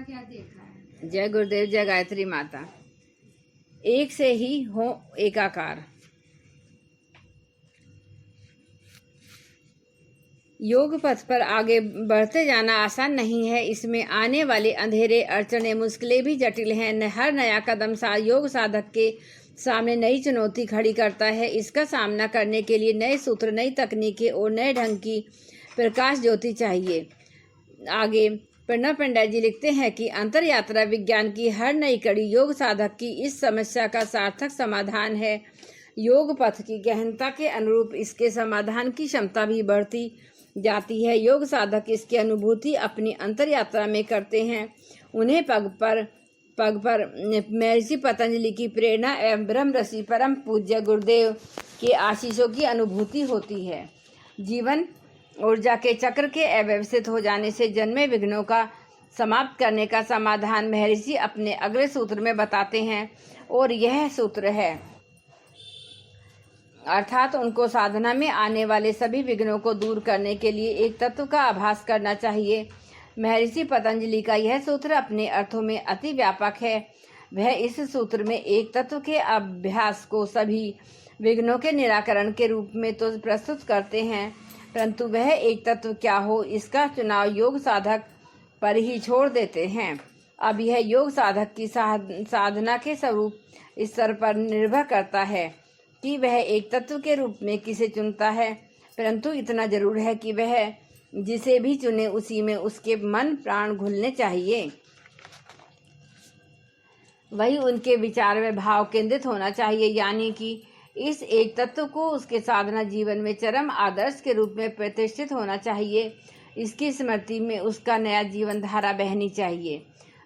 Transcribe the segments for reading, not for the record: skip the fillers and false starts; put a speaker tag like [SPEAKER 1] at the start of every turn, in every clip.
[SPEAKER 1] क्या देखा है।
[SPEAKER 2] जय गुरुदेव, जय गायत्री माता। एक से ही हो एकाकार। योग पथ पर आगे बढ़ते जाना आसान नहीं है। इसमें आने वाले अंधेरे, अड़चने, मुश्किलें भी जटिल हैं। हर नया कदम योग साधक के सामने नई चुनौती खड़ी करता है। इसका सामना करने के लिए नए सूत्र, नई तकनीकें और नए ढंग की प्रकाश ज्योति चाहिए। आगे प्रणव पंडित जी लिखते हैं कि अंतर यात्रा विज्ञान की हर नई कड़ी योग साधक की इस समस्या का सार्थक समाधान है। योग पथ की गहनता के अनुरूप इसके समाधान की क्षमता भी बढ़ती जाती है। योग साधक इसकी अनुभूति अपनी अंतर यात्रा में करते हैं। उन्हें पग पर महर्षि पतंजलि की प्रेरणा एवं ब्रह्मर्षि परम पूज्य गुरुदेव के आशीषों की अनुभूति होती है। जीवन ऊर्जा के चक्र के अव्यवस्थित हो जाने से जन्मे विघ्नों का समाप्त करने का समाधान महर्षि अपने अगले सूत्र में बताते हैं, और यह सूत्र है, अर्थात उनको साधना में आने वाले सभी विघ्नों को दूर करने के लिए एक तत्व का आभास करना चाहिए। महर्षि पतंजलि का यह सूत्र अपने अर्थों में अति व्यापक है। वह इस सूत्र में एक तत्व के अभ्यास को सभी विघ्नों के निराकरण के रूप में तो प्रस्तुत करते हैं, परंतु वह एक तत्व क्या हो, इसका चुनाव योग साधक पर ही छोड़ देते हैं। अब यह योग साधक की साधना के स्वरूप स्तर पर निर्भर करता है कि वह एक तत्व के रूप में किसे चुनता है, परंतु इतना जरूर है कि वह जिसे भी चुने उसी में उसके मन प्राण घुलने चाहिए। वही उनके विचार में भाव केंद्रित होना चाहिए, यानी कि इस एक तत्व को उसके साधना जीवन में चरम आदर्श के रूप में प्रतिष्ठित होना चाहिए। इसकी स्मृति में उसका नया जीवन धारा बहनी चाहिए।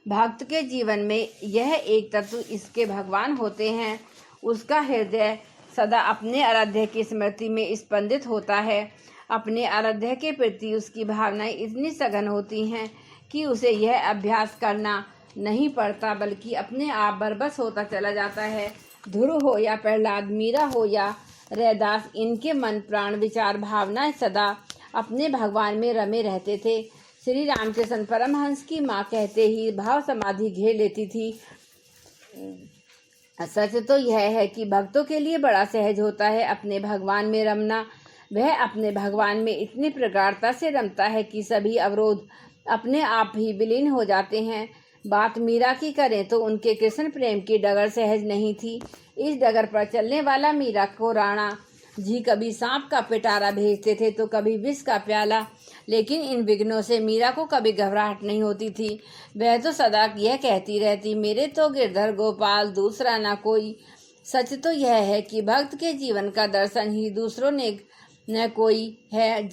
[SPEAKER 2] भक्त के जीवन में यह एक तत्व इसके भगवान होते हैं। उसका हृदय सदा अपने आराध्य की स्मृति में स्पंदित होता है। अपने आराध्य के प्रति उसकी भावनाएं इतनी सघन होती हैं कि उसे यह अभ्यास करना नहीं पड़ता, बल्कि अपने आप बरबस होता चला जाता है। ध्रुव हो या प्रहलाद, मीरा हो या रैदास, इनके मन प्राण विचार भावनाएं सदा अपने भगवान में रमे रहते थे। श्री रामकृष्ण परमहंस की माँ कहते ही भाव समाधि घेर लेती थी। सच तो यह है कि भक्तों के लिए बड़ा सहज होता है अपने भगवान में रमना। वह अपने भगवान में इतनी प्रगाढ़ता से रमता है कि सभी अवरोध अपने आप ही विलीन हो जाते हैं। बात मीरा की करें तो उनके कृष्ण प्रेम की डगर सहज नहीं थी। इस डगर पर चलने वाला मीरा को राणा जी कभी सांप का पिटारा भेजते थे तो कभी विष का प्याला, लेकिन इन विघ्नों से मीरा को कभी घबराहट नहीं होती थी। वह तो सदा यह कहती रहती, मेरे तो गिरधर गोपाल दूसरा ना कोई। सच तो यह है कि भक्त के जीवन का दर्शन ही दूसरों ने न कोई है,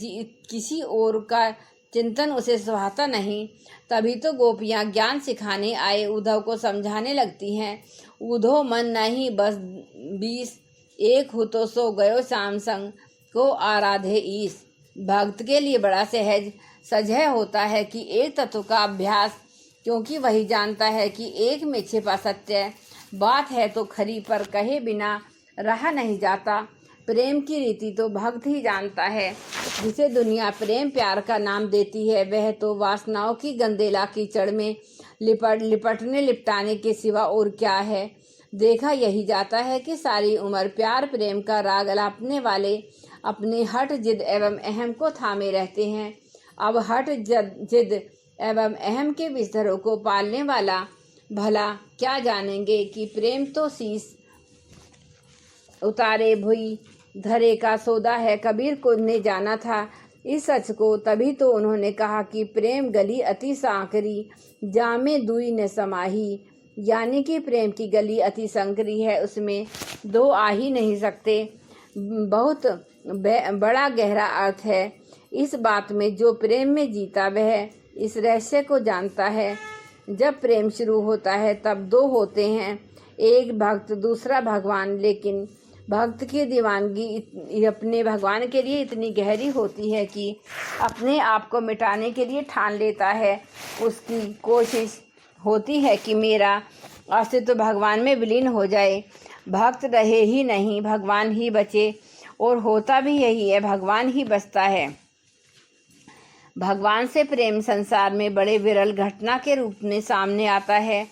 [SPEAKER 2] किसी और का चिंतन उसे सुहाता नहीं। तभी तो गोपियाँ ज्ञान सिखाने आए उद्धव को समझाने लगती हैं, उधो मन नहीं बस 20, एक हो तो सो गयो श्याम संग को आराधे ईस। भक्त के लिए बड़ा सजह होता है कि एक तत्व का अभ्यास, क्योंकि वही जानता है कि एक में छिपा सत्य बात है तो खरी, पर कहे बिना रहा नहीं जाता। प्रेम की रीति तो भक्त ही जानता है। जिसे दुनिया प्रेम प्यार का नाम देती है, वह तो वासनाओं की गंदेला कीचड़ में लिपटने लिपटाने के सिवा और क्या है। देखा यही जाता है कि सारी उम्र प्यार प्रेम का राग अलापने वाले अपने हट जिद एवं अहम को थामे रहते हैं। अब हट जिद एवं अहम के बिस्तरों को पालने वाला भला क्या जानेंगे कि प्रेम तो शीश उतारे भुई धरे का सौदा है। कबीर को ने जाना था इस सच को, तभी तो उन्होंने कहा कि प्रेम गली अति सांकरी, जामे दुई न समाही। यानी कि प्रेम की गली अति संकरी है, उसमें दो आ ही नहीं सकते। बहुत बड़ा गहरा अर्थ है इस बात में। जो प्रेम में जीता वह इस रहस्य को जानता है। जब प्रेम शुरू होता है तब दो होते हैं, एक भक्त दूसरा भगवान। लेकिन भक्त की दीवानगी अपने भगवान के लिए इतनी गहरी होती है कि अपने आप को मिटाने के लिए ठान लेता है। उसकी कोशिश होती है कि मेरा अस्तित्व भगवान में विलीन हो जाए, भक्त रहे ही नहीं, भगवान ही बचे। और होता भी यही है, भगवान ही बचता है। भगवान से प्रेम संसार में बड़े विरल घटना के रूप में सामने आता है।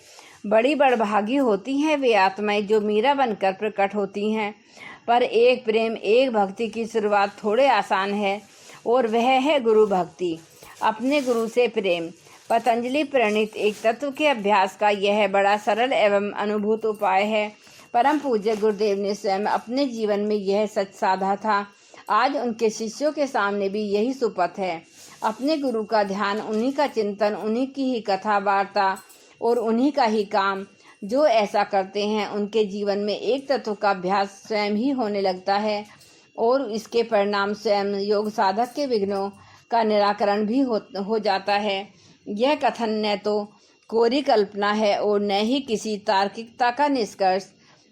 [SPEAKER 2] बड़ी बड़भागी होती हैं वे आत्माएं जो मीरा बनकर प्रकट होती हैं, पर एक प्रेम एक भक्ति की शुरुआत थोड़े आसान है और वह है गुरु भक्ति, अपने गुरु से प्रेम। पतंजलि प्रणीत एक तत्व के अभ्यास का यह बड़ा सरल एवं अनुभूत उपाय है। परम पूज्य गुरुदेव ने स्वयं अपने जीवन में यह सच साधा था। आज उनके शिष्यों के सामने भी यही सुपथ है। अपने गुरु का ध्यान, उन्हीं का चिंतन, उन्हीं की ही कथा वार्ता और उन्हीं का ही काम। जो ऐसा करते हैं उनके जीवन में एक तत्व का अभ्यास स्वयं ही होने लगता है और इसके परिणाम स्वयं योग साधक के विघ्नों का निराकरण भी हो जाता है। यह कथन न तो कोरी कल्पना है और न ही किसी तार्किकता का निष्कर्ष,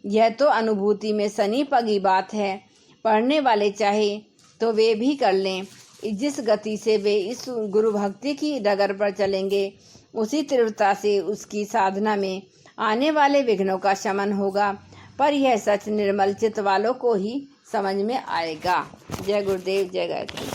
[SPEAKER 2] यह तो अनुभूति में सनी पगी बात है। पढ़ने वाले चाहे तो वे भी कर लें। जिस गति से वे इस गुरु भक्ति की डगर पर चलेंगे, उसी तीव्रता से उसकी साधना में आने वाले विघ्नों का शमन होगा। पर यह सच निर्मल चित्त वालों को ही समझ में आएगा। जय गुरुदेव, जय गायत्री।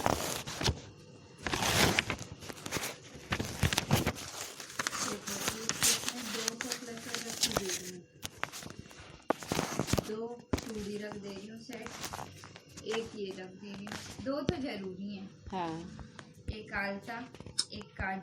[SPEAKER 1] दो चूड़ी रख दे रही हूँ सेट, एक ये रख दे रही हूँ। दो तो जरूरी है।
[SPEAKER 2] हाँ,
[SPEAKER 1] एक आलता, एक काज।